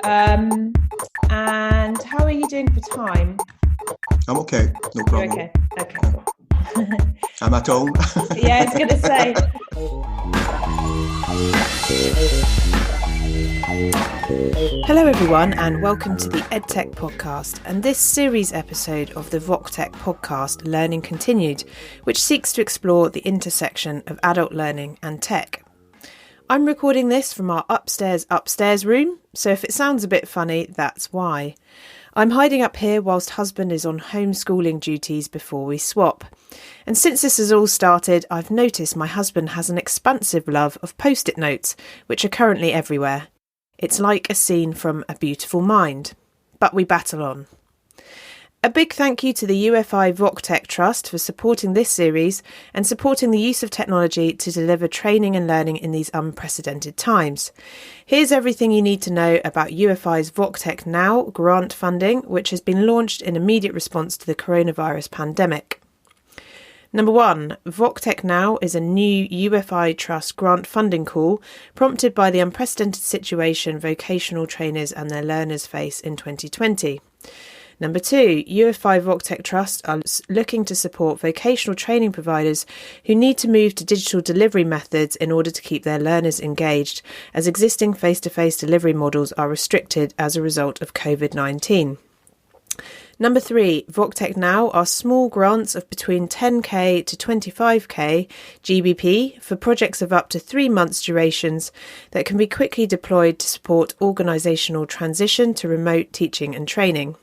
And how are you doing for time? I'm okay, no problem. You're okay, cool. I'm at home. Yeah, I was going to say. Hello everyone, and welcome to the EdTech podcast and this series episode of the Voctech podcast, Learning Continued, which seeks to explore the intersection of adult learning and tech. I'm recording this from our upstairs room, so if it sounds a bit funny, that's why. I'm hiding up here whilst husband is on homeschooling duties before we swap. And since this has all started, I've noticed my husband has an expansive love of post-it notes, which are currently everywhere. It's like a scene from A Beautiful Mind. But we battle on. A big thank you to the UFI Voctech Trust for supporting this series and supporting the use of technology to deliver training and learning in these unprecedented times. Here's everything you need to know about UFI's Voctech Now grant funding, which has been launched in immediate response to the coronavirus pandemic. Number 1, Voctech Now is a new UFI Trust grant funding call prompted by the unprecedented situation vocational trainers and their learners face in 2020. Number 2, UFI Voctech Trust are looking to support vocational training providers who need to move to digital delivery methods in order to keep their learners engaged, as existing face-to-face delivery models are restricted as a result of COVID-19. Number 3, Voctech Now are small grants of between 10k to 25k GBP for projects of up to 3 months durations that can be quickly deployed to support organisational transition to remote teaching and training.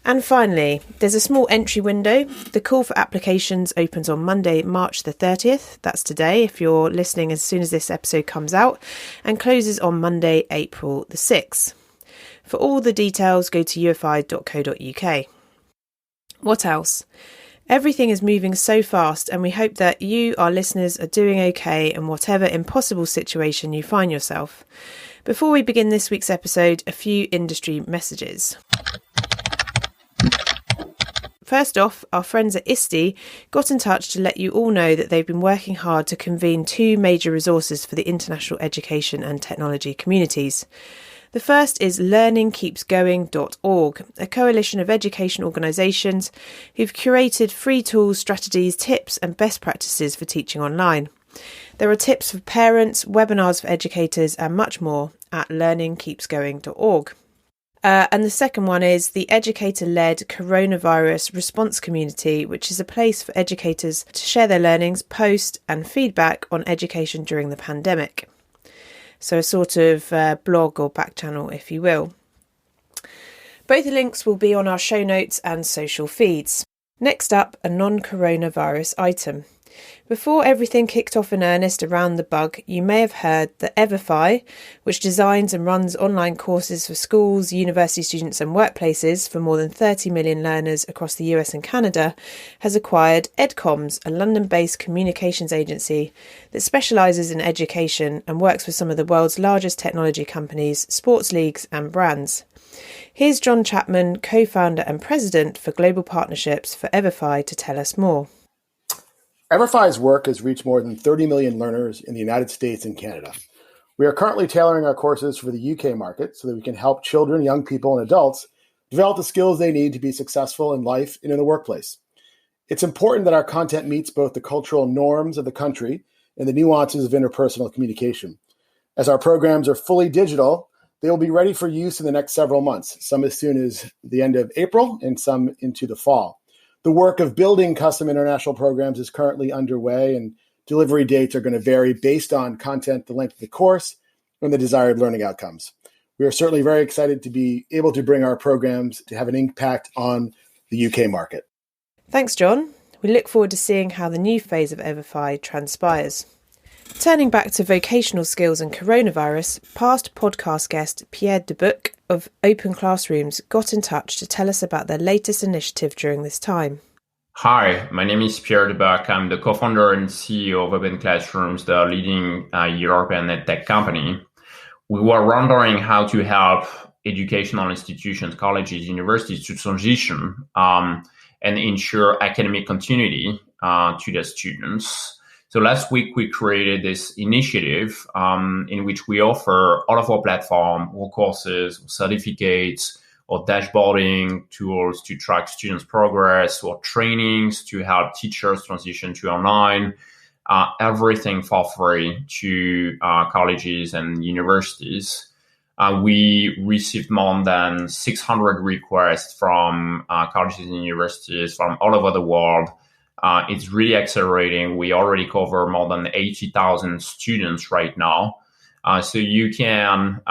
And finally, there's a small entry window. The call for applications opens on Monday, March the 30th. That's today, if you're listening as soon as this episode comes out, and closes on Monday, April the 6th. For all the details, go to ufi.co.uk. What else? Everything is moving so fast, and we hope that you, our listeners, are doing okay in whatever impossible situation you find yourself. Before we begin this week's episode, a few industry messages. First off, our friends at ISTE got in touch to let you all know that they've been working hard to convene 2 major resources for the international education and technology communities. The first is learningkeepsgoing.org, a coalition of education organisations who've curated free tools, strategies, tips and best practices for teaching online. There are tips for parents, webinars for educators and much more at learningkeepsgoing.org. And the second one is the educator-led coronavirus response community, which is a place for educators to share their learnings, post and feedback on education during the pandemic. So a sort of blog or back channel, if you will. Both the links will be on our show notes and social feeds. Next up, a non-coronavirus item. Before everything kicked off in earnest around the bug, you may have heard that EverFi, which designs and runs online courses for schools, university students and workplaces for more than 30 million learners across the US and Canada, has acquired EdComms, a London-based communications agency that specialises in education and works with some of the world's largest technology companies, sports leagues and brands. Here's John Chapman, co-founder and president for Global Partnerships for EverFi, to tell us more. EverFi's work has reached more than 30 million learners in the United States and Canada. We are currently tailoring our courses for the UK market so that we can help children, young people, and adults develop the skills they need to be successful in life and in the workplace. It's important that our content meets both the cultural norms of the country and the nuances of interpersonal communication. As our programs are fully digital, they will be ready for use in the next several months, some as soon as the end of April and some into the fall. The work of building custom international programs is currently underway, and delivery dates are going to vary based on content, the length of the course, and the desired learning outcomes. We are certainly very excited to be able to bring our programs to have an impact on the UK market. Thanks, John. We look forward to seeing how the new phase of EverFi transpires. Turning back to vocational skills and coronavirus, past podcast guest Pierre Debuc of OpenClassrooms got in touch to tell us about their latest initiative during this time. Hi, my name is Pierre Debuc. I'm the co-founder and CEO of OpenClassrooms, the leading European EdTech company. We were wondering how to help educational institutions, colleges, universities to transition and ensure academic continuity to their students. So last week, we created this initiative in which we offer all of our platform, or courses, or certificates, or dashboarding tools to track students' progress, or trainings to help teachers transition to online, everything for free to colleges and universities. We received more than 600 requests from colleges and universities from all over the world. It's really accelerating. We already cover more than 80,000 students right now. So you can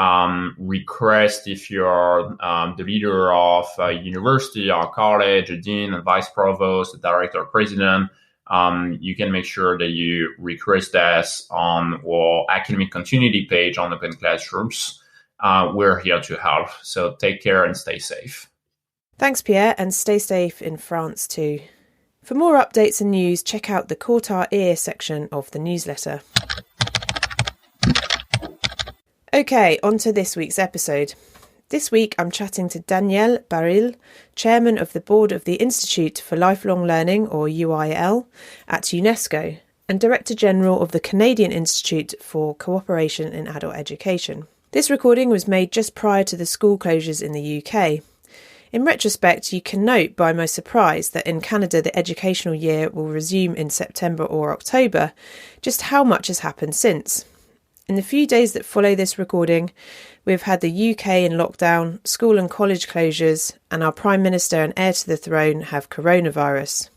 request, if you're the leader of a university or college, a dean, a vice provost, a director, or president, you can make sure that you request us on our academic continuity page on OpenClassrooms. We're here to help. So take care and stay safe. Thanks, Pierre, and stay safe in France too. For more updates and news, check out the Caught Our Ear section of the newsletter. Okay, on to this week's episode. This week I'm chatting to Daniel Baril, Chairman of the Board of the Institute for Lifelong Learning, or UIL, at UNESCO, and Director General of the Canadian Institute for Cooperation in Adult Education. This recording was made just prior to the school closures in the UK. In retrospect, you can note by my surprise that in Canada the educational year will resume in September or October, just how much has happened since. In the few days that follow this recording, we've had the UK in lockdown, school and college closures, and our Prime Minister and heir to the throne have coronavirus.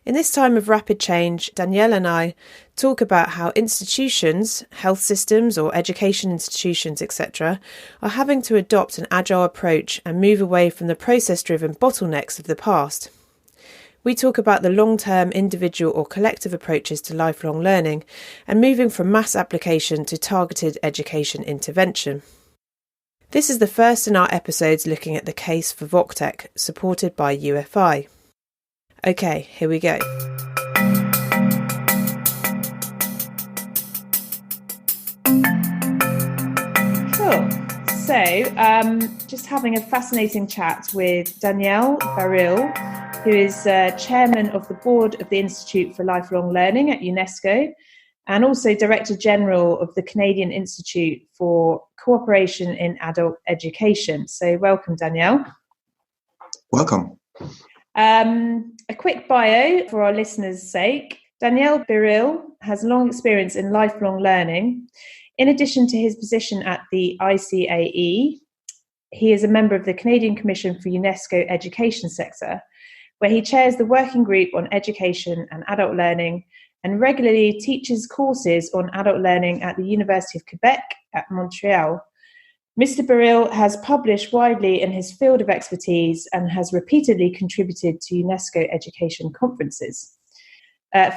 In this time of rapid change, Danielle and I talk about how institutions, health systems or education institutions, etc., are having to adopt an agile approach and move away from the process-driven bottlenecks of the past. We talk about the long-term individual or collective approaches to lifelong learning and moving from mass application to targeted education intervention. This is the first in our episodes looking at the case for Voctech, supported by UFI. Okay, here we go. Cool. So, just having a fascinating chat with Daniel Baril, who is Chairman of the Board of the Institute for Lifelong Learning at UNESCO, and also Director General of the Canadian Institute for Cooperation in Adult Education. So welcome, Daniel. Welcome. A quick bio for our listeners' sake. Daniel Baril has long experience in lifelong learning. In addition to his position at the ISTE, he is a member of the Canadian Commission for UNESCO Education Sector, where he chairs the working group on education and adult learning and regularly teaches courses on adult learning at the University of Quebec at Montreal. Mr. Baril has published widely in his field of expertise and has repeatedly contributed to UNESCO education conferences.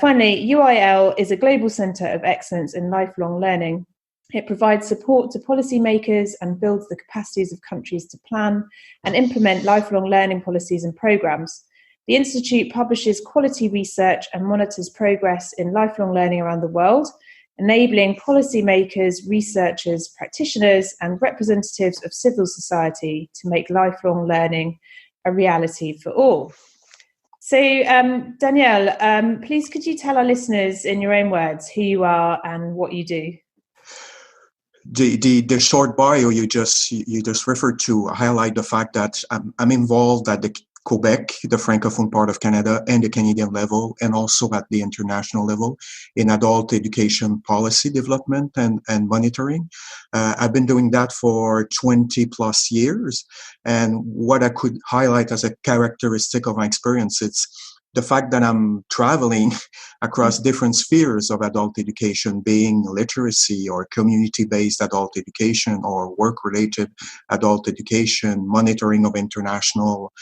Finally, UIL is a global centre of excellence in lifelong learning. It provides support to policymakers and builds the capacities of countries to plan and implement lifelong learning policies and programmes. The Institute publishes quality research and monitors progress in lifelong learning around the world, enabling policymakers, researchers, practitioners, and representatives of civil society to make lifelong learning a reality for all. So, Danielle, please could you tell our listeners in your own words who you are and what you do? The short bio you just referred to highlight the fact that I'm involved at the Quebec, the Francophone part of Canada, and the Canadian level, and also at the international level in adult education policy development and monitoring. I've been doing that for 20 plus years. And what I could highlight as a characteristic of my experience, it's the fact that I'm traveling across different spheres of adult education, being literacy or community-based adult education or work-related adult education, monitoring of international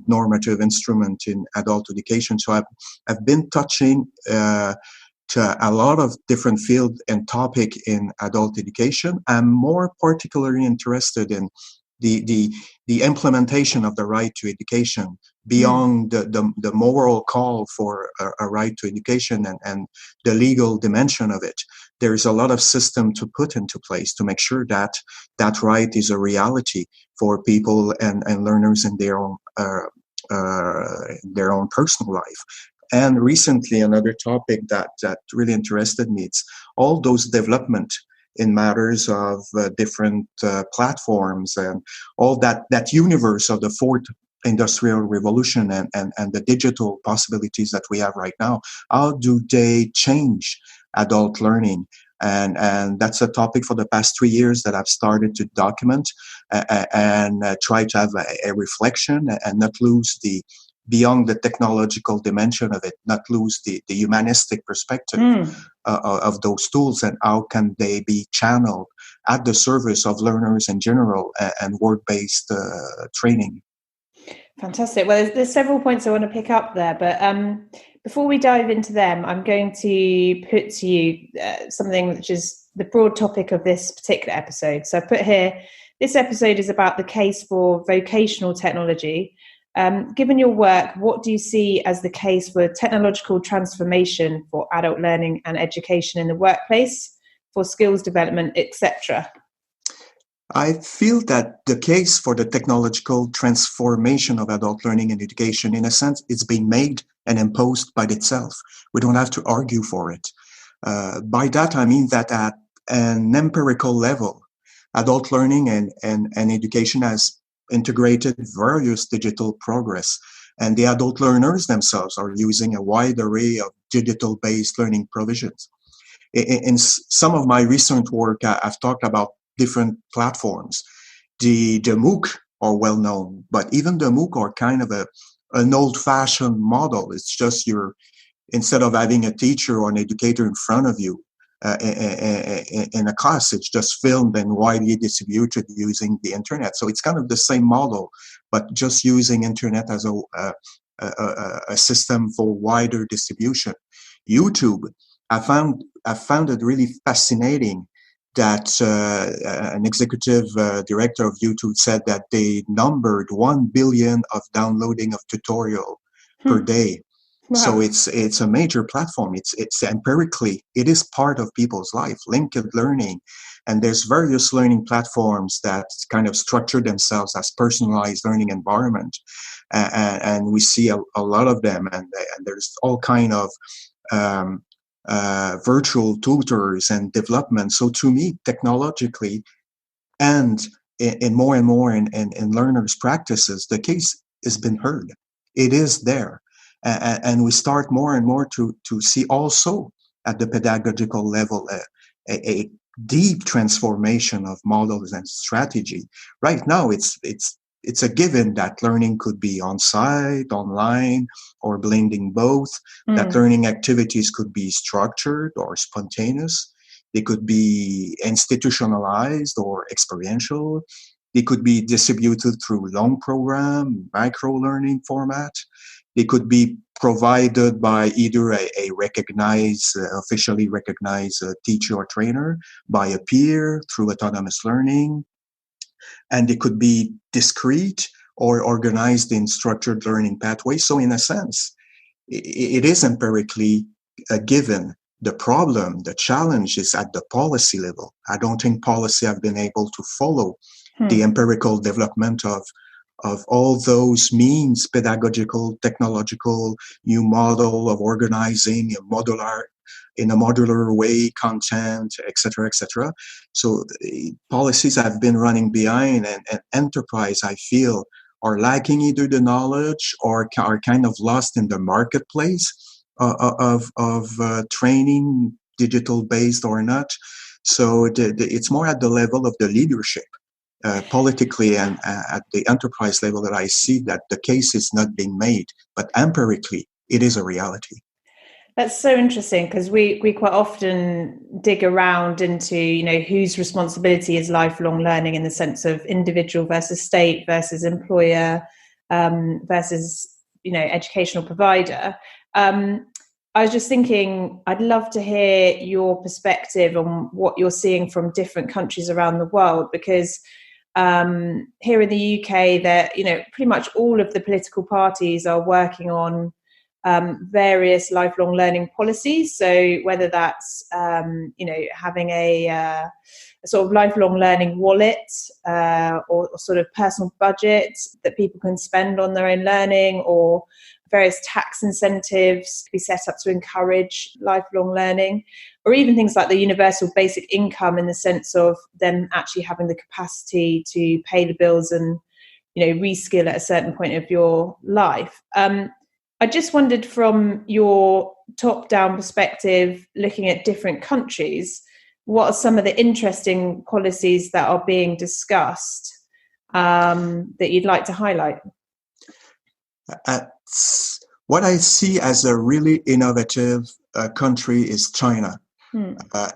normative instrument in adult education. So I've been touching to a lot of different field and topic in adult education. I'm more particularly interested in the implementation of the right to education beyond the moral call for a right to education and the legal dimension of it. There's a lot of system to put into place to make sure that that right is a reality for people and learners in their own personal life. And recently, another topic that really interested me, it's all those development in matters of different platforms and all that universe of the fourth industrial revolution and the digital possibilities that we have right now. How do they change adult learning? And that's a topic for the past 3 years that I've started to document and try to have a reflection and not lose beyond the technological dimension of it, not lose the humanistic perspective of those tools and how can they be channeled at the service of learners in general and work-based training. Fantastic. Well, there's several points I want to pick up there, but before we dive into them, I'm going to put to you something which is the broad topic of this particular episode. So I put here, this episode is about the case for vocational technology. Given your work, what do you see as the case for technological transformation for adult learning and education in the workplace, for skills development, etc.? I feel that the case for the technological transformation of adult learning and education, in a sense, it's been made and imposed by itself. We don't have to argue for it. By that, I mean that at an empirical level, adult learning and education has integrated various digital progress, and the adult learners themselves are using a wide array of digital-based learning provisions. In some of my recent work, I've talked about different platforms. The MOOC are well known, but even the MOOC are kind of an old-fashioned model. It's just instead of having a teacher or an educator in front of you in a class, it's just filmed and widely distributed using the internet. So it's kind of the same model, but just using internet as a system for wider distribution. YouTube, I found it really fascinating that an executive director of YouTube said that they numbered 1 billion of downloading of tutorial per day. Wow. So it's a major platform. It's empirically, it is part of people's life, linked learning. And there's various learning platforms that kind of structure themselves as personalized learning environment. And we see a lot of them. And there's all kind of virtual tutors and development. So to me, technologically and in more and more in learners' practices, the case has been heard. It is there. And we start more and more to see also at the pedagogical level a deep transformation of models and strategy. Right now, it's a given that learning could be on-site, online, or blending both, that learning activities could be structured or spontaneous. They could be institutionalized or experiential. They could be distributed through long program, micro-learning format. They could be provided by either a recognized, officially recognized teacher or trainer, by a peer, through autonomous learning. And they could be discrete or organized in structured learning pathways. So in a sense, it is empirically a given. The problem, the challenge is at the policy level. I don't think policy have been able to follow the empirical development of all those means, pedagogical, technological, new model of organizing in a modular way, content, etc., etc. So policies have been running behind, and enterprise, I feel, are lacking either the knowledge or are kind of lost in the marketplace of training, digital-based or not. So it's more at the level of the leadership. Politically and at the enterprise level that I see that the case is not being made, but empirically it is a reality. That's so interesting because we quite often dig around into, whose responsibility is lifelong learning in the sense of individual versus state versus employer versus, educational provider. I was just thinking, I'd love to hear your perspective on what you're seeing from different countries around the world, because here in the UK, that pretty much all of the political parties are working on various lifelong learning policies. So whether that's having a sort of lifelong learning wallet or sort of personal budget that people can spend on their own learning, or various tax incentives be set up to encourage lifelong learning, or even things like the universal basic income, in the sense of them actually having the capacity to pay the bills and, reskill at a certain point of your life. I just wondered, from your top-down perspective, looking at different countries, what are some of the interesting policies that are being discussed that you'd like to highlight? What I see as a really innovative country is China.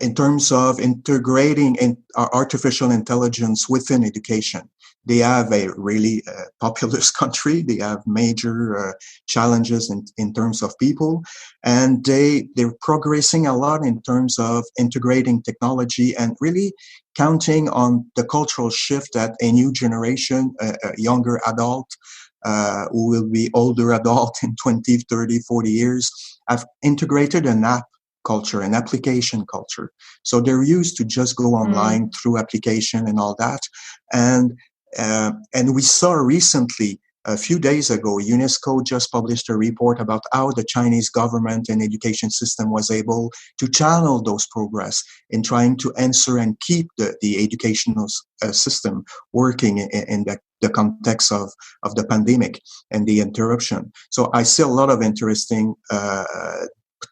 In terms of integrating artificial intelligence within education. They have a really populous country. They have major challenges in terms of people, and they're progressing a lot in terms of integrating technology and really counting on the cultural shift that a new generation, a younger adult, who will be older adult in 20, 30, 40 years, have integrated an app culture, an application culture. So they're used to just go online through application and all that. And we saw recently, a few days ago, UNESCO just published a report about how the Chinese government and education system was able to channel those progress in trying to answer and keep the educational system working in the context of the pandemic and the interruption. So I see a lot of interesting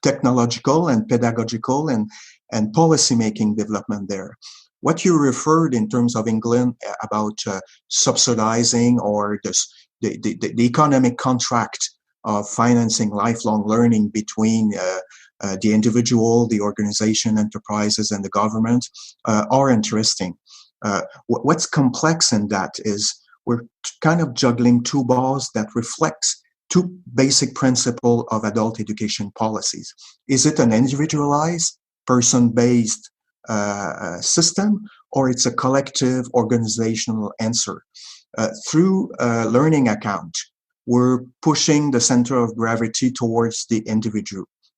technological and pedagogical and policy-making development there. What you referred in terms of England about subsidizing or the economic contract of financing lifelong learning between the individual, the organization, enterprises, and the government are interesting. What's complex in that is we're kind of juggling two balls that reflects two basic principles of adult education policies. Is it an individualized, person-based system, or it's a collective organizational answer? Through learning account, we're pushing the center of gravity towards the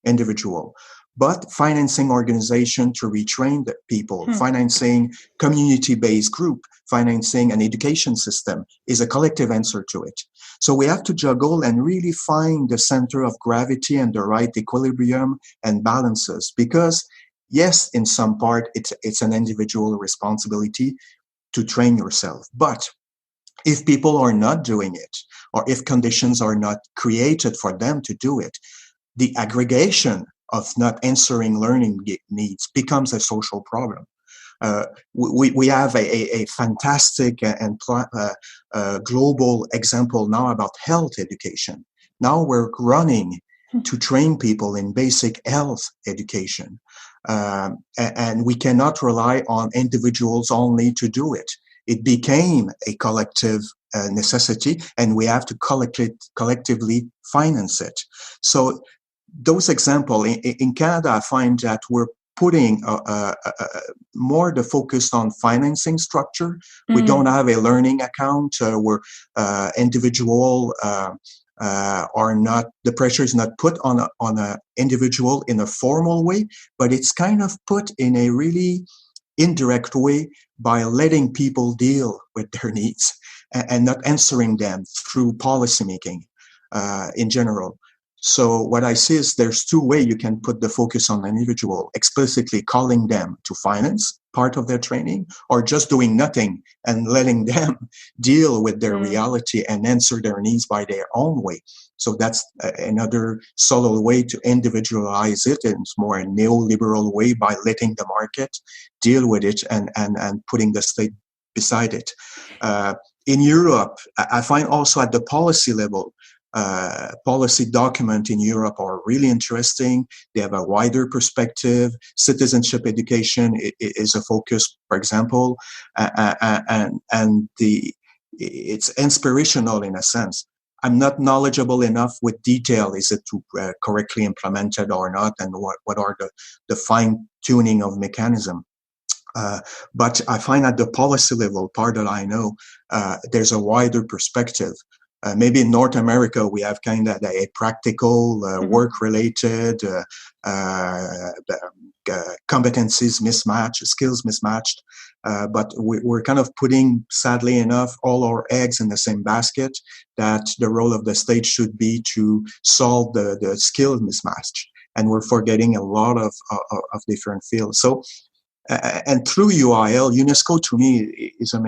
individual. But financing organization to retrain the people, financing community-based group, financing an education system is a collective answer to it. So we have to juggle and really find the center of gravity and the right equilibrium and balances. Because yes, in some part, it's an individual responsibility to train yourself. But if people are not doing it, or if conditions are not created for them to do it, the aggregation of not answering learning needs becomes a social problem. We have a fantastic and global example now about health education. Now we're running to train people in basic health education. And we cannot rely on individuals only to do it. It became a collective necessity, and we have to collectively finance it. So those examples, in Canada, I find that we're putting more the focus on financing structure. We don't have a learning account where individual are not, the pressure is not put on a individual in a formal way, but it's kind of put in a really indirect way by letting people deal with their needs and not answering them through policymaking in general. So what I see is there's two ways you can put the focus on an individual: explicitly calling them to finance part of their training, or just doing nothing and letting them deal with their reality and answer their needs by their own way. So that's another subtle way to individualize it. And it's more a neoliberal way by letting the market deal with it and putting the state beside it. In Europe, I find also at the policy level, policy document in Europe are really interesting. They have a wider perspective. Citizenship education is a focus, for example, and it's inspirational in a sense. I'm not knowledgeable enough with detail. Is it correctly implemented or not, and what are the fine tuning of mechanism? But I find at the policy level, part that I know, there's a wider perspective. Maybe in North America, we have kind of a practical, work-related competencies mismatched, skills mismatched. But we're kind of putting, sadly enough, all our eggs in the same basket, that the role of the state should be to solve the skill mismatch. And we're forgetting a lot of different fields. So, and through UIL, UNESCO to me is a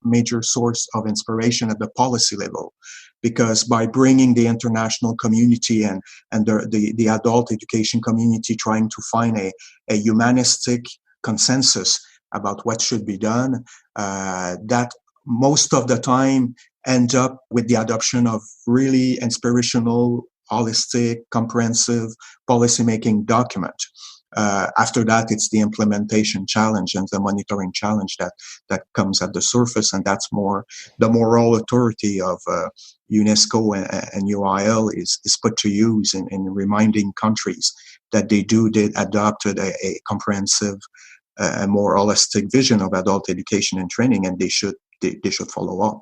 major source of inspiration at the policy level, because by bringing the international community and the adult education community trying to find a humanistic consensus about what should be done, that most of the time end up with the adoption of really inspirational, holistic, comprehensive policymaking document. After that, it's the implementation challenge and the monitoring challenge that comes at the surface, and that's more the moral authority of UNESCO and UIL is put to use in reminding countries that they adopted a comprehensive, a more holistic vision of adult education and training, and they should follow up.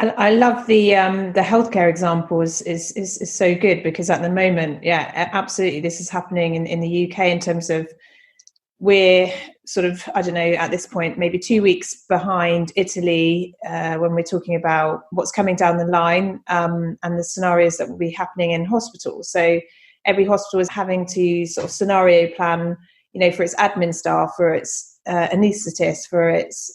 I love the healthcare example is so good, because at the moment, yeah, absolutely, this is happening in the UK in terms of we're sort of, I don't know, at this point, maybe 2 weeks behind Italy when we're talking about what's coming down the line and the scenarios that will be happening in hospitals. So every hospital is having to sort of scenario plan, for its admin staff, for its anaesthetists, for its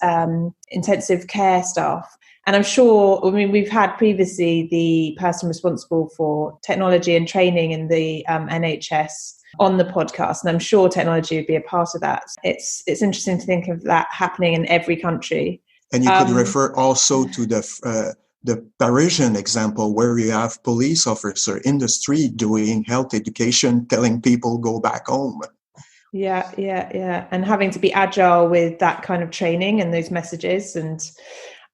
intensive care staff. And I'm sure, we've had previously the person responsible for technology and training in the NHS on the podcast, and I'm sure technology would be a part of that. It's interesting to think of that happening in every country. And you could refer also to the Parisian example, where you have police officer in the street doing health education, telling people go back home. Yeah. And having to be agile with that kind of training and those messages. And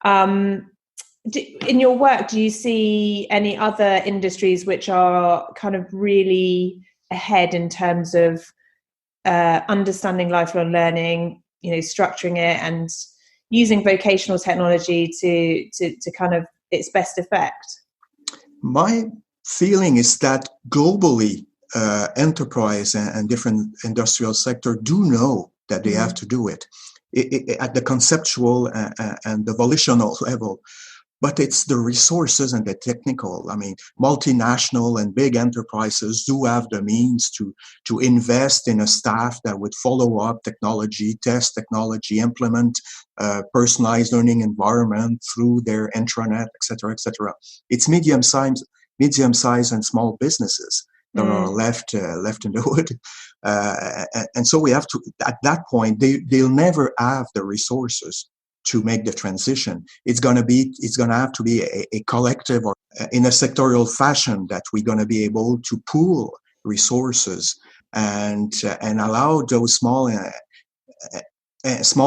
in your work, do you see any other industries which are kind of really ahead in terms of understanding lifelong learning, structuring it and using vocational technology to kind of its best effect? My feeling is that globally, enterprise and different industrial sector do know that they have to do it at the conceptual and the volitional level. But it's the resources and the technical. Multinational and big enterprises do have the means to invest in a staff that would follow up technology, test technology, implement personalized learning environment through their intranet, et cetera, et cetera. It's medium-sized and small businesses that are left in the wood. And so we have to, at that point, they'll never have the resources to make the transition. It's going to have to be a collective or in a sectorial fashion that we're going to be able to pool resources and allow those small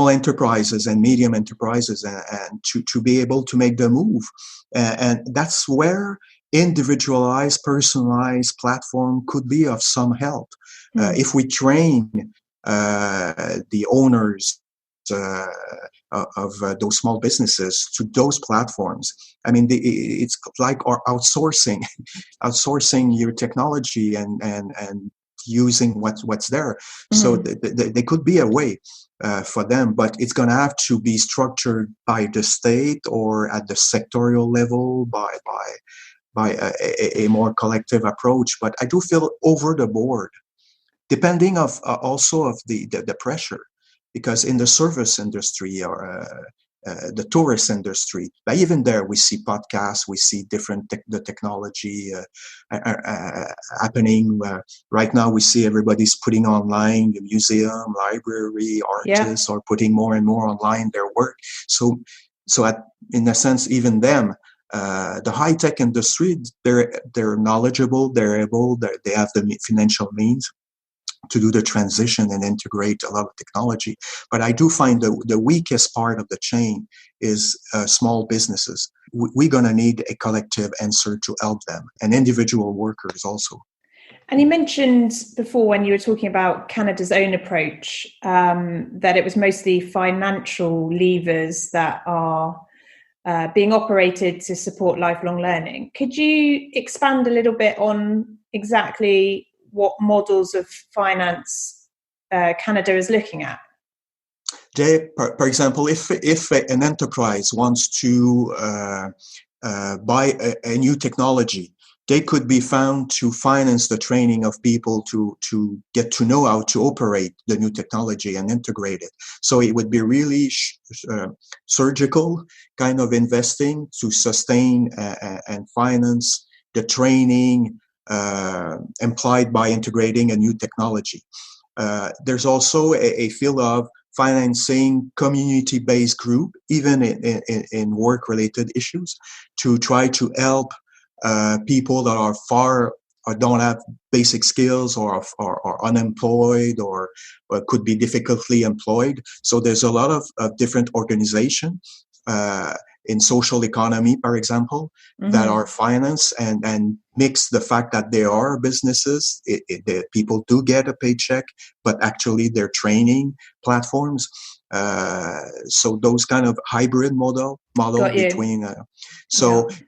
enterprises and medium enterprises and to be able to make the move. And that's where individualized, personalized platform could be of some help. If we train the owners of those small businesses to those platforms, it's like outsourcing your technology and using what's there. So there could be a way for them, but it's going to have to be structured by the state or at the sectorial level by a more collective approach. But I do feel over the board, depending also of the pressure, because in the service industry or the tourist industry, but even there we see podcasts, we see the technology happening. Right now we see everybody's putting online, the museum, library, artists are putting more and more online their work. So in a sense, even them, the high-tech industry, they're knowledgeable, they're able, they have the financial means to do the transition and integrate a lot of technology. But I do find the weakest part of the chain is small businesses. We're going to need a collective answer to help them, and individual workers also. And you mentioned before, when you were talking about Canada's own approach, that it was mostly financial levers that are being operated to support lifelong learning. Could you expand a little bit on exactly what models of finance Canada is looking at? For example, if an enterprise wants to buy a new technology, they could be found to finance the training of people to get to know how to operate the new technology and integrate it. So it would be really surgical kind of investing to sustain and finance the training implied by integrating a new technology. There's also a field of financing community-based group, even in work-related issues, to try to help people that are far or don't have basic skills or unemployed or could be difficultly employed. So there's a lot of different organizations in social economy, for example, that are financed and mix the fact that they are businesses. The people do get a paycheck, but actually they're training platforms. So those kind of hybrid model between.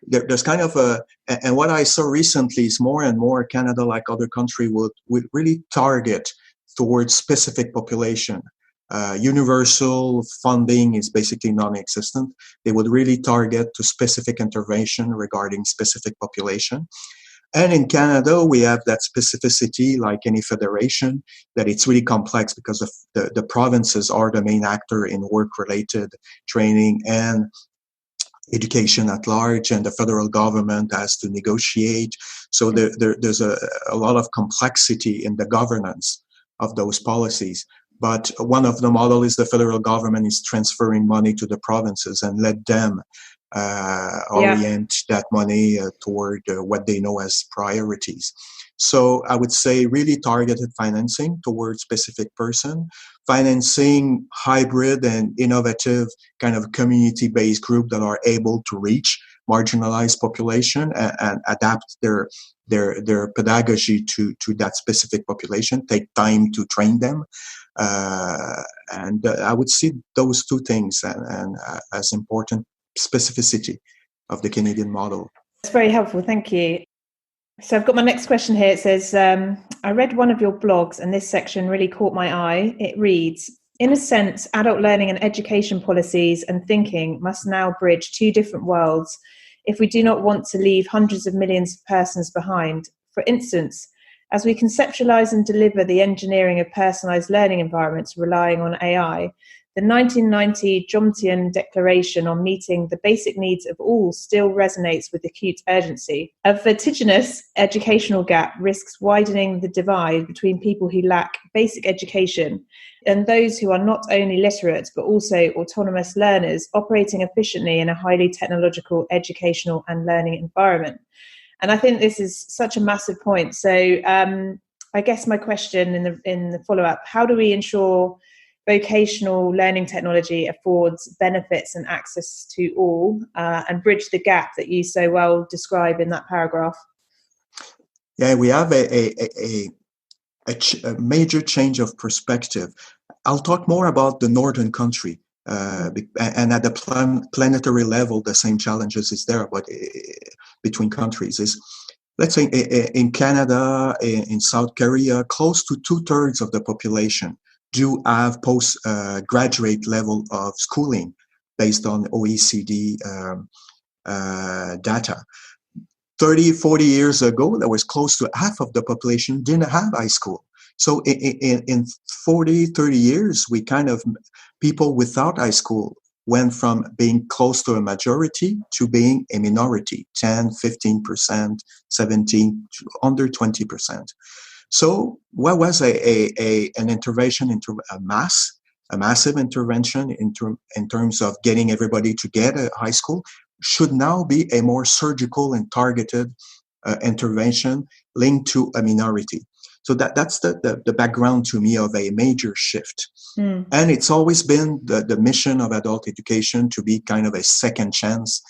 There's kind of and what I saw recently is more and more Canada, like other countries, would really target towards specific population. Universal funding is basically non-existent. They would really target to specific intervention regarding specific population. And in Canada, we have that specificity, like any federation, that it's really complex because the provinces are the main actor in work-related training and education at large, and the federal government has to negotiate. So there's a lot of complexity in the governance of those policies. But one of the models is the federal government is transferring money to the provinces and let them orient that money toward what they know as priorities. So I would say really targeted financing towards specific person, financing hybrid and innovative kind of community-based group that are able to reach marginalized population and adapt their pedagogy to that specific population, take time to train them. And I would see those two things and as important specificity of the Canadian model. That's very helpful. Thank you. So I've got my next question here. It says, I read one of your blogs and this section really caught my eye. It reads, in a sense, adult learning and education policies and thinking must now bridge two different worlds if we do not want to leave hundreds of millions of persons behind. For instance, as we conceptualize and deliver the engineering of personalized learning environments relying on AI, the 1990 Jomtien Declaration on meeting the basic needs of all still resonates with acute urgency. A vertiginous educational gap risks widening the divide between people who lack basic education and those who are not only literate but also autonomous learners operating efficiently in a highly technological educational and learning environment. And I think this is such a massive point. So I guess my question in the follow-up, how do we ensure vocational learning technology affords benefits and access to all and bridge the gap that you so well describe in that paragraph? Yeah, we have a major change of perspective. I'll talk more about the northern country. And at the planetary level, the same challenges is there, but between countries is, let's say in Canada, in South Korea, close to 2/3 of the population do have postgraduate level of schooling based on OECD data. 30, 40 years ago, there was close to half of the population didn't have high school. So in 40, 30 years, we kind of, people without high school went from being close to a majority to being a minority, 10, 15%, 17, under 20%. So what was an intervention into a massive intervention in terms of getting everybody to get a high school should now be a more surgical and targeted intervention linked to a minority. So that's the background to me of a major shift. And it's always been the mission of adult education to be kind of a second chance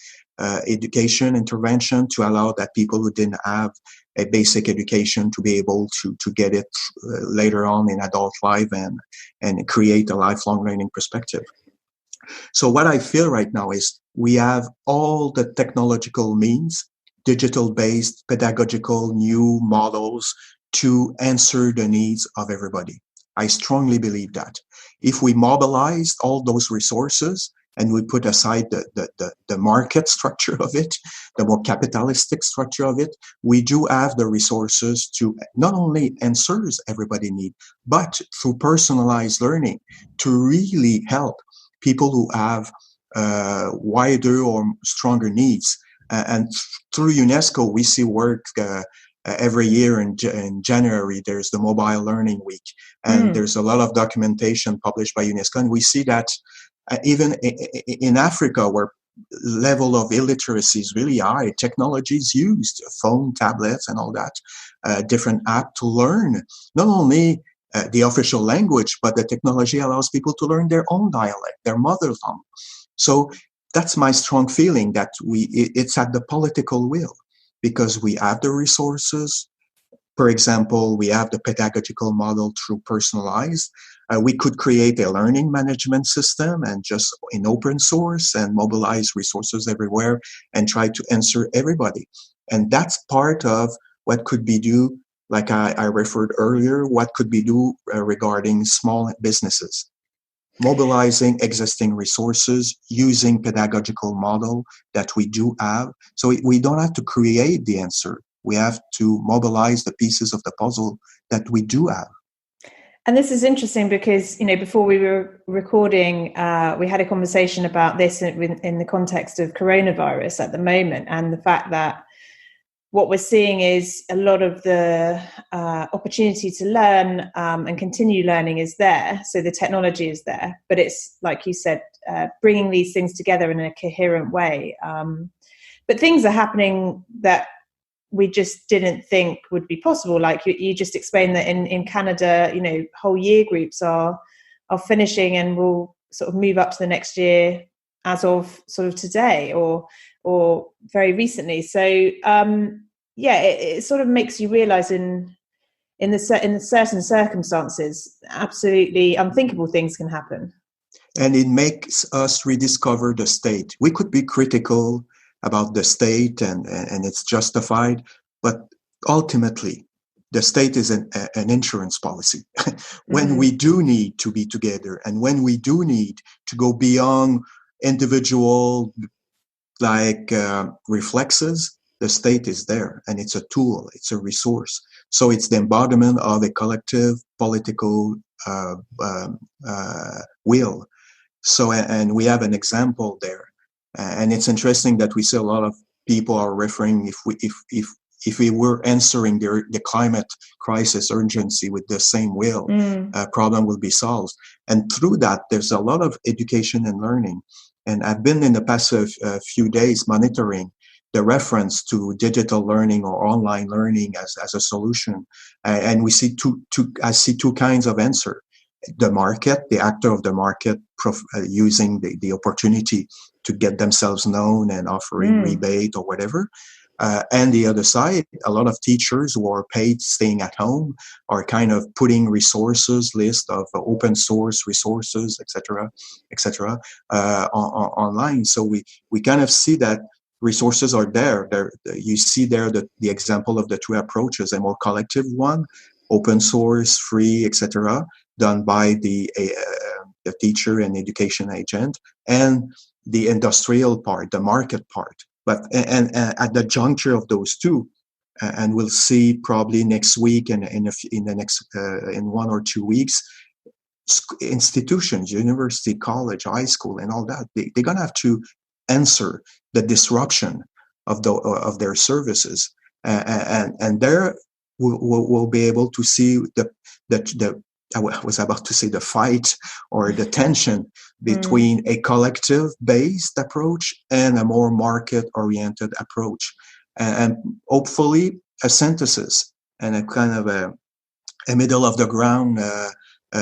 education intervention to allow that people who didn't have a basic education to be able to get it later on in adult life and create a lifelong learning perspective. So what I feel right now is we have all the technological means, digital-based, pedagogical, new models to answer the needs of everybody. I strongly believe that. If we mobilized all those resources and we put aside the market structure of it, the more capitalistic structure of it, we do have the resources to not only answer everybody need, but through personalized learning to really help people who have wider or stronger needs. And through UNESCO, we see work every year in January. There's the Mobile Learning Week, and there's a lot of documentation published by UNESCO. And we see that even in Africa, where level of illiteracy is really high, technology is used, phone, tablets, and all that, different app to learn not only the official language, but the technology allows people to learn their own dialect, their mother tongue. So that's my strong feeling that it's at the political will, because we have the resources. For example, we have the pedagogical model through personalized. We could create a learning management system and just in open source and mobilize resources everywhere and try to answer everybody. And that's part of what could be due, like I referred earlier, what could be due regarding small businesses. Mobilizing existing resources, using pedagogical model that we do have. So we don't have to create the answer. We have to mobilize the pieces of the puzzle that we do have. And this is interesting because, before we were recording, we had a conversation about this in the context of coronavirus at the moment, and the fact that what we're seeing is a lot of the opportunity to learn and continue learning is there. So the technology is there, but it's, like you said, bringing these things together in a coherent way. But things are happening that we just didn't think would be possible. Like you just explained that in Canada, whole year groups are finishing and will sort of move up to the next year as of sort of today or very recently. So it sort of makes you realize in the certain circumstances, absolutely unthinkable things can happen. And it makes us rediscover the state. We could be critical about the state and it's justified, but ultimately the state is an insurance policy. When we do need to be together and when we do need to go beyond individual reflexes, the state is there and it's a tool, it's a resource. So it's the embodiment of a collective political will. So, and we have an example there. And it's interesting that we see a lot of people are referring if we were answering the climate crisis urgency with the same will, problem will be solved. And through that, there's a lot of education and learning. And I've been in the past few days monitoring the reference to digital learning or online learning as a solution. And we see I see two kinds of answer. The market, the actor of the market using the opportunity to get themselves known and offering rebate or whatever. And the other side, a lot of teachers who are paid staying at home are kind of putting resources, list of open source resources, etc., online. So we kind of see that resources are there. You see there the example of the two approaches, a more collective one, open source, free, etc., done by the teacher and education agent, and the industrial part, the market part. But and at the juncture of those two, and we'll see probably next week and in 1 or 2 weeks, institutions, university, college, high school, and all that, they're gonna have to answer the disruption of their services, and there we'll be able to see the I was about to say the fight or the tension between a collective-based approach and a more market-oriented approach, and hopefully a synthesis and a kind of a middle-of-the-ground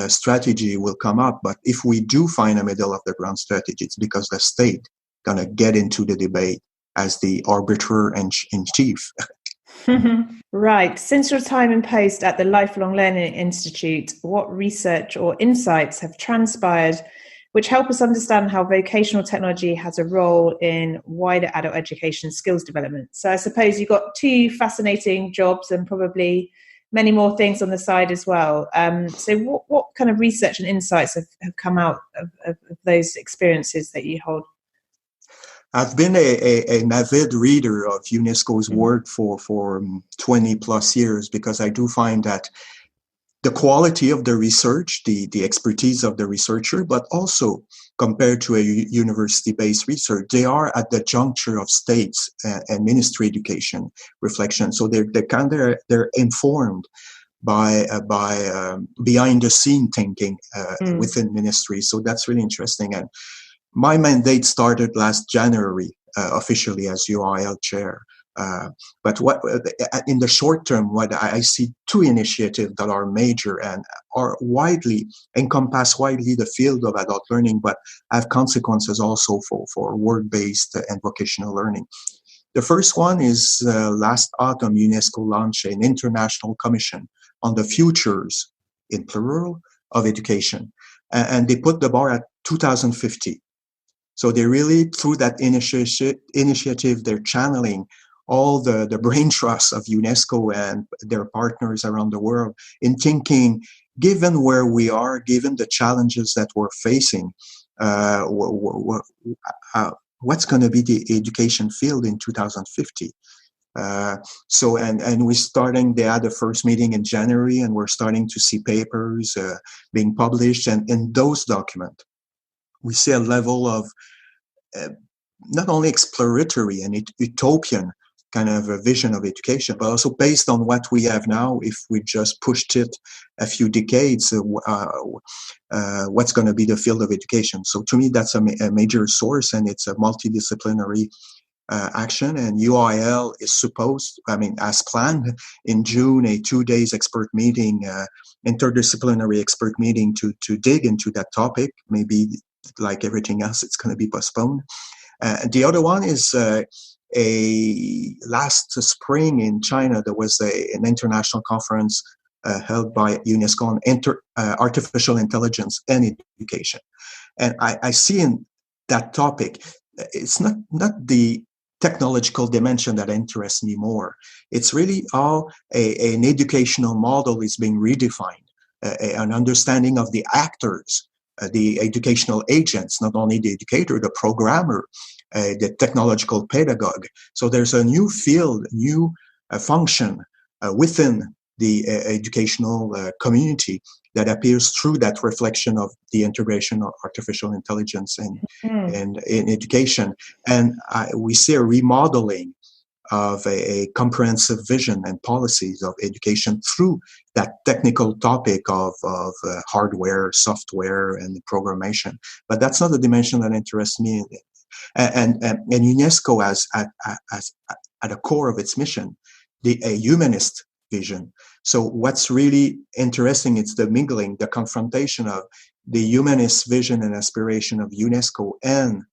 strategy will come up. But if we do find a middle-of-the-ground strategy, it's because the state gonna get into the debate as the arbiter in chief. Right. Since your time in post at the Lifelong Learning Institute, what research or insights have transpired which help us understand how vocational technology has a role in wider adult education skills development? So I suppose you've got two fascinating jobs and probably many more things on the side as well. So what kind of research and insights have come out of those experiences that you hold? I've been an avid reader of UNESCO's work for 20 plus years, because I do find that the quality of the research, the expertise of the researcher, but also compared to a university-based research, they are at the juncture of states and ministry education reflection. So they're informed by behind the scene thinking within ministry. So that's really interesting. And my mandate started last January officially as UIL chair. But what in the short term, what I see two initiatives that are major and are encompass widely the field of adult learning, but have consequences also for work-based and vocational learning. The first one is last autumn, UNESCO launched an international commission on the futures, in plural, of education. And they put the bar at 2050. So they really, through that initiative, they're channeling all the brain trust of UNESCO and their partners around the world in thinking, given where we are, given the challenges that we're facing, what's going to be the education field in 2050? So we're starting, they had the first meeting in January, and we're starting to see papers being published. And in those documents, we see a level of not only exploratory and utopian kind of a vision of education, but also based on what we have now. If we just pushed it a few decades, what's going to be the field of education? So to me, that's a major source, and it's a multidisciplinary action. And UIL is as planned, in June, a 2 days expert meeting, interdisciplinary expert meeting to dig into that topic. Maybe like everything else, it's going to be postponed. The other one is last spring in China, there was an international conference held by UNESCO on artificial intelligence and education. And I see in that topic, it's not the technological dimension that interests me more. It's really how an educational model is being redefined, an understanding of the actors, the educational agents, not only the educator, the programmer, the technological pedagogue. So there's a new field, new function within the educational community that appears through that reflection of the integration of artificial intelligence and in education. And we see a remodeling of a comprehensive vision and policies of education through that technical topic of hardware, software, and programmation. But that's not the dimension that interests me. And UNESCO has at the core of its mission a humanist vision. So what's really interesting is the mingling, the confrontation of the humanist vision and aspiration of UNESCO and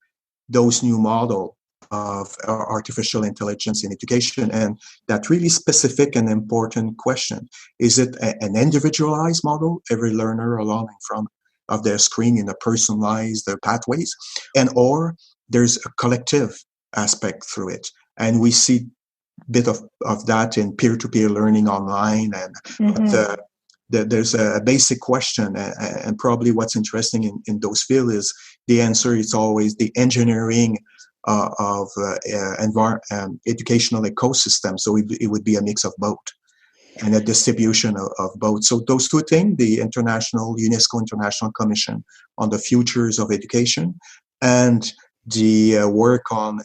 those new model of artificial intelligence in education. And that really specific and important question: is it an individualized model, every learner alone in front of their screen in a personalized pathways, and/or there's a collective aspect through it? And we see a bit of that in peer-to-peer learning online. And there's a basic question, and probably what's interesting in those fields is the answer is always the engineering of educational ecosystem. So it would be a mix of both and a distribution of both. So those two things, the UNESCO International Commission on the Futures of Education and the work on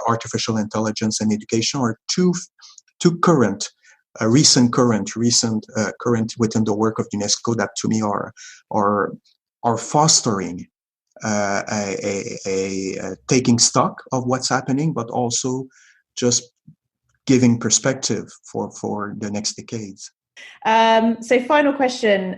artificial intelligence and education, are two current within the work of UNESCO that to me are fostering a taking stock of what's happening, but also just giving perspective for the next decades. So final question.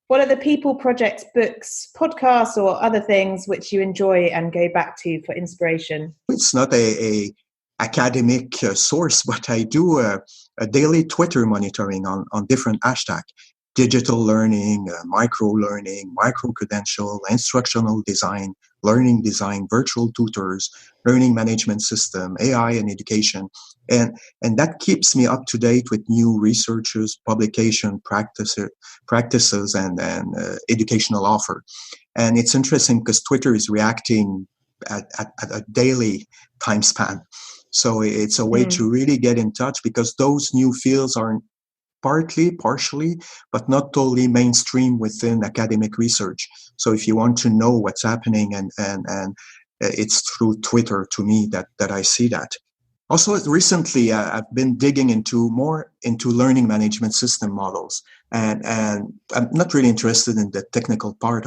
What are the people, projects, books, podcasts, or other things which you enjoy and go back to for inspiration? It's not a academic source, but I do a daily Twitter monitoring on different hashtags: digital learning, micro learning, micro credential, instructional design, learning design, virtual tutors, learning management system, AI and education. And that keeps me up to date with new researches, publication practices and educational offer. And it's interesting because Twitter is reacting at a daily time span. So it's a way to really get in touch, because those new fields are partially, but not totally mainstream within academic research. So if you want to know what's happening, and it's through Twitter to me that I see that. Also, recently, I've been digging more into learning management system models, and I'm not really interested in the technological part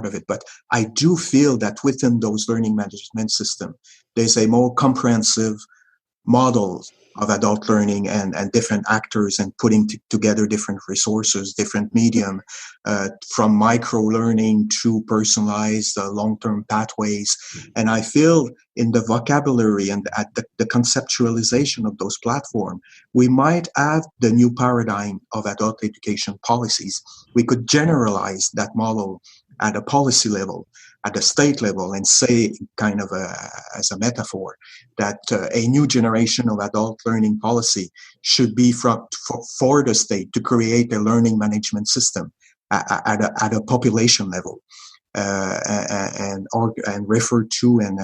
of it, but I do feel that within those learning management system, there's a more comprehensive model of adult learning and different actors, and putting together different resources, different medium, from micro learning to personalized long-term pathways. And I feel in the vocabulary and at the conceptualization of those platforms, we might have the new paradigm of adult education policies. We could generalize that model at a policy level, at a state level, and say, kind of as a metaphor, that a new generation of adult learning policy should be for the state to create a learning management system at a population level, and refer to and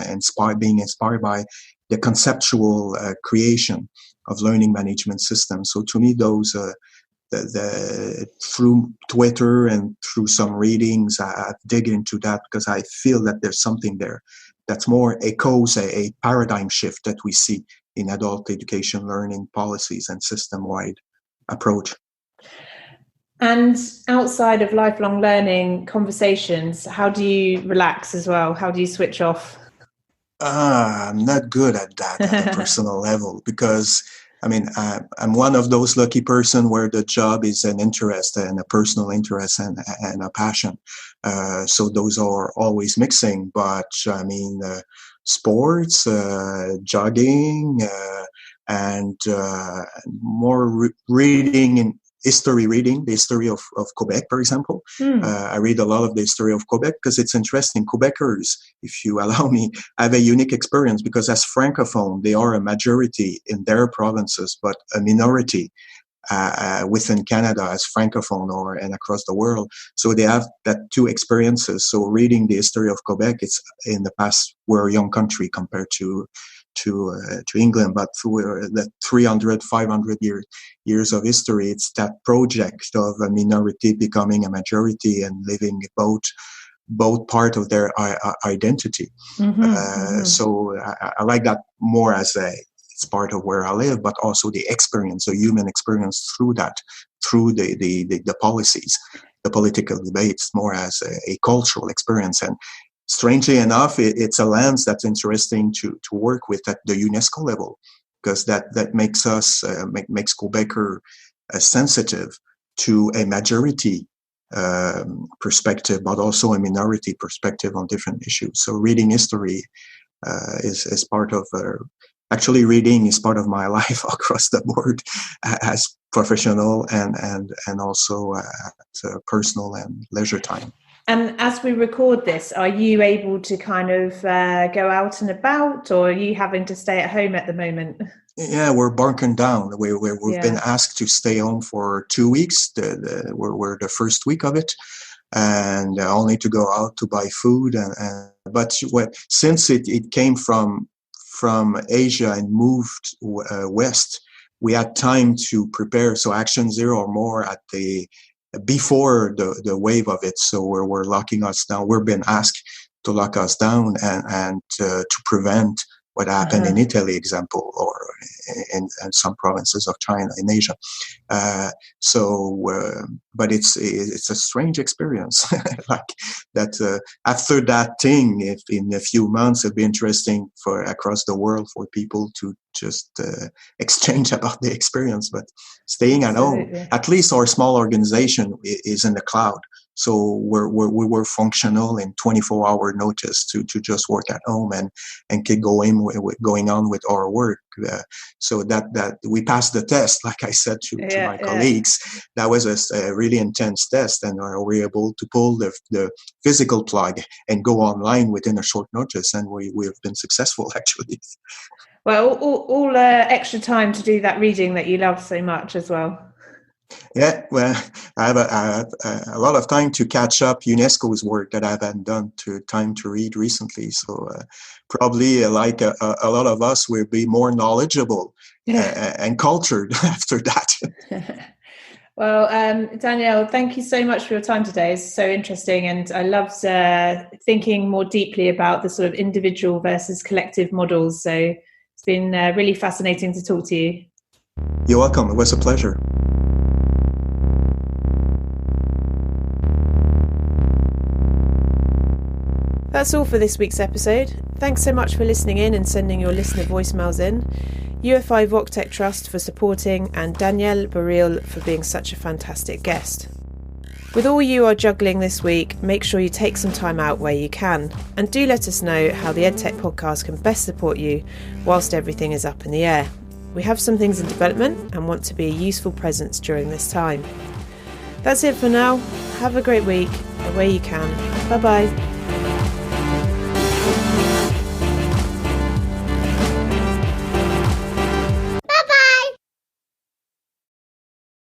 being inspired by the conceptual creation of learning management systems. So to me, those through Twitter and through some readings, I dig into that, because I feel that there's something there that's more echoes a paradigm shift that we see in adult education learning policies and system-wide approach. And outside of lifelong learning conversations, how do you relax as well? How do you switch off? I'm not good at that at a personal level, because I mean, I'm one of those lucky person where the job is an interest and a personal interest and a passion. So those are always mixing. But I mean, sports, jogging, and more reading and history reading, the history of Quebec, for example. I read a lot of the history of Quebec because it's interesting. Quebecers, if you allow me, have a unique experience, because as Francophone, they are a majority in their provinces, but a minority within Canada as Francophone and across the world. So they have that two experiences. So reading the history of Quebec, it's in the past, we're a young country compared to England, but through the 300, 500 years of history, it's that project of a minority becoming a majority and living both part of their identity. So I like that more as it's part of where I live, but also the experience, the human experience through the policies, the political debates, more as a cultural experience. And strangely enough, it's a lens that's interesting to work with at the UNESCO level, because that makes us makes Quebecer sensitive to a majority perspective, but also a minority perspective on different issues. So reading history is part of actually reading is part of my life across the board, as professional and also personal and leisure time. And as we record this, are you able to kind of go out and about, or are you having to stay at home at the moment? Yeah, we're bunking down. We've been asked to stay home for 2 weeks. We're the first week of it, and only to go out to buy food. But since it came from Asia and moved west, we had time to prepare. So Action Zero or more before the wave of it. So we're locking us down. We're being asked to lock us down and to prevent what happened in Italy, example, or in some provinces of China, in Asia. But it's a strange experience. Like that. After that thing, if in a few months, it'd be interesting for across the world for people to just exchange about the experience. But staying at home, at least our small organization is in the cloud. So we were functional in 24-hour notice to just work at home and keep going on with our work. So that we passed the test, like I said to my colleagues. That was a really intense test, and we were able to pull the physical plug and go online within a short notice, and we have been successful actually. Well, all extra time to do that reading that you love so much as well. Yeah, well, I have a lot of time to catch up UNESCO's work that I haven't done time to read recently. So probably like a lot of us will be more knowledgeable and cultured after that. Well, Daniel, thank you so much for your time today. It's so interesting. And I loved thinking more deeply about the sort of individual versus collective models. So it's been really fascinating to talk to you. You're welcome. It was a pleasure. That's all for this week's episode. Thanks so much for listening in and sending your listener voicemails in. UFI Voctech Trust for supporting, and Daniel Baril for being such a fantastic guest. With all you are juggling this week, make sure you take some time out where you can, and do let us know how the EdTech podcast can best support you whilst everything is up in the air. We have some things in development and want to be a useful presence during this time. That's it for now. Have a great week, where you can. Bye-bye.